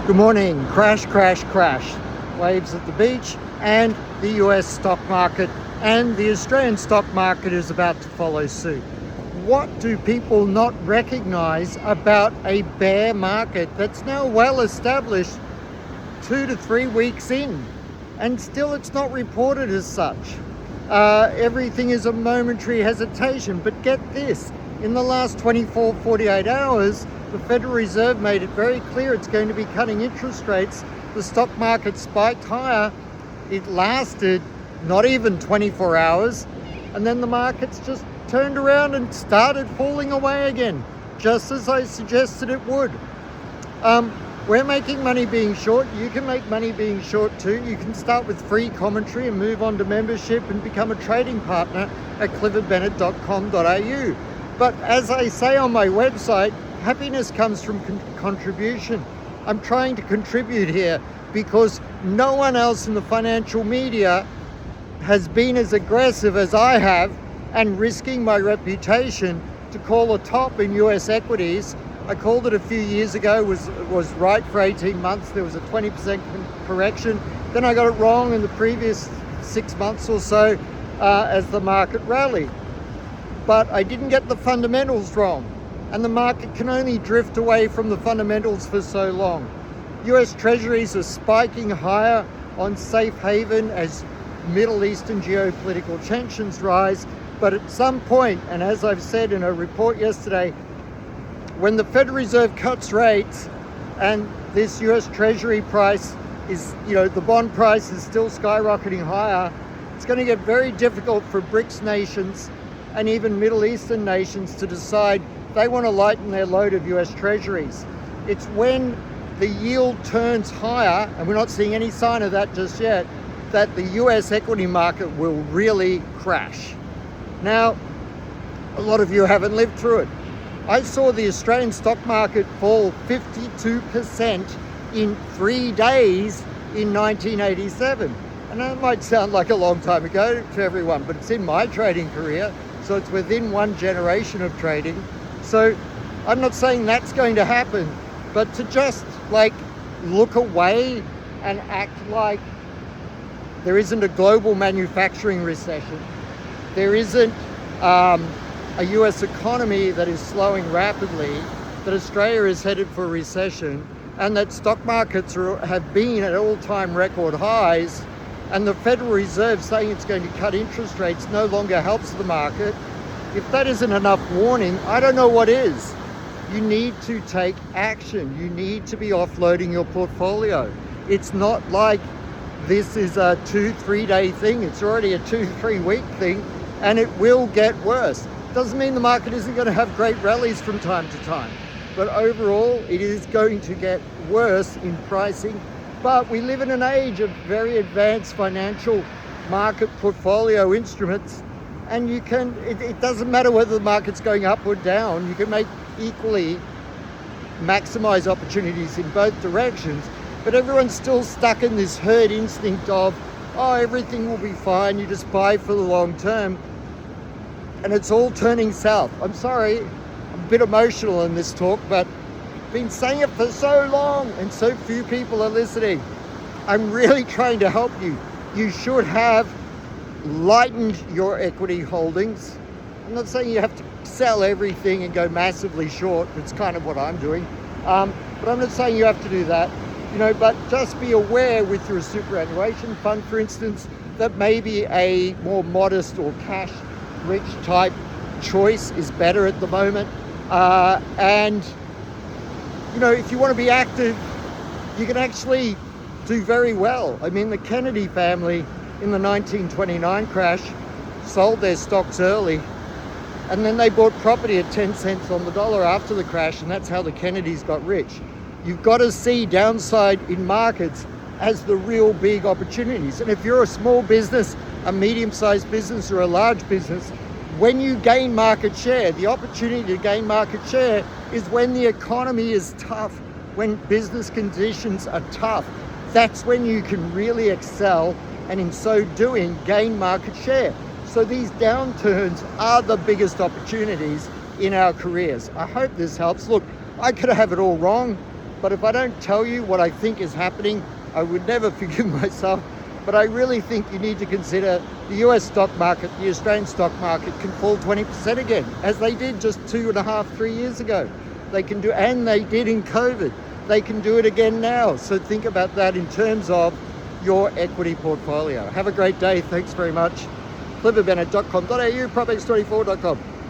Good morning. Crash, crash, crash. Waves at the beach and the US stock market and the Australian stock market is about to follow suit. What do people not recognize about a bear market that's now well established 2 to 3 weeks in? And still it's not reported as such. Everything is a momentary hesitation, but get this, in the last 48 hours, the Federal Reserve made it very clear it's going to be cutting interest rates. The stock market spiked higher. It lasted not even 24 hours, and then the markets just turned around and started falling away again, just as I suggested it would. We're making money being short. You can make money being short too. You can start with free commentary and move on to membership and become a trading partner at cliffordbennett.com.au. But as I say on my website, happiness comes from contribution. I'm trying to contribute here because no one else in the financial media has been as aggressive as I have and risking my reputation to call a top in US equities. I called it a few years ago, was right for 18 months. There was a 20% correction. Then I got it wrong in the previous 6 months or so as the market rallied. But I didn't get the fundamentals wrong. And the market can only drift away from the fundamentals for so long. US Treasuries are spiking higher on safe haven as Middle Eastern geopolitical tensions rise. But at some point, and as I've said in a report yesterday, when the Federal Reserve cuts rates and this US Treasury price is, the bond price is still skyrocketing higher, it's going to get very difficult for BRICS nations and even Middle Eastern nations to decide they want to lighten their load of US Treasuries. It's when the yield turns higher, and we're not seeing any sign of that just yet, that the US equity market will really crash. Now, a lot of you haven't lived through it. I saw the Australian stock market fall 52% in 3 days in 1987. And that might sound like a long time ago to everyone, but it's in my trading career, so it's within one generation of trading. So I'm not saying that's going to happen, but to just look away and act like there isn't a global manufacturing recession, there isn't a US economy that is slowing rapidly, that Australia is headed for a recession, and that stock markets have been at all-time record highs, and the Federal Reserve saying it's going to cut interest rates no longer helps the market. If that isn't enough warning, I don't know what is. You need to take action. You need to be offloading your portfolio. It's not like this is a 2-3 day thing. It's already a 2-3 week thing, and it will get worse. Doesn't mean the market isn't going to have great rallies from time to time, but overall it is going to get worse in pricing. But we live in an age of very advanced financial market portfolio instruments, and it doesn't matter whether the market's going up or down, you can equally maximize opportunities in both directions. But everyone's still stuck in this herd instinct of, everything will be fine, you just buy for the long term. And it's all turning south. I'm sorry, I'm a bit emotional in this talk, but I've been saying it for so long and so few people are listening. I'm really trying to help you. You should have lightened your equity holdings. I'm not saying you have to sell everything and go massively short. It's kind of what I'm doing. But I'm not saying you have to do that. But just be aware with your superannuation fund, for instance, that maybe a more modest or cash-rich type choice is better at the moment. And if you want to be active, you can actually do very well. I mean, the Kennedy family in the 1929 crash sold their stocks early, and then they bought property at 10 cents on the dollar after the crash, and that's how the Kennedys got rich. You've got to see downside in markets as the real big opportunities. And if you're a small business, a medium-sized business, or a large business, when you gain market share, the opportunity to gain market share is when the economy is tough, when business conditions are tough. That's when you can really excel, and in so doing, gain market share. So these downturns are the biggest opportunities in our careers. I hope this helps. Look, I could have it all wrong. But if I don't tell you what I think is happening, I would never forgive myself. But I really think you need to consider the US stock market, the Australian stock market can fall 20% again, as they did just 2.5, 3 years ago. They can do, and they did in COVID. They can do it again now. So think about that in terms of your equity portfolio. Have a great day. Thanks very much. cliffordbennett.com.au, propex24.com.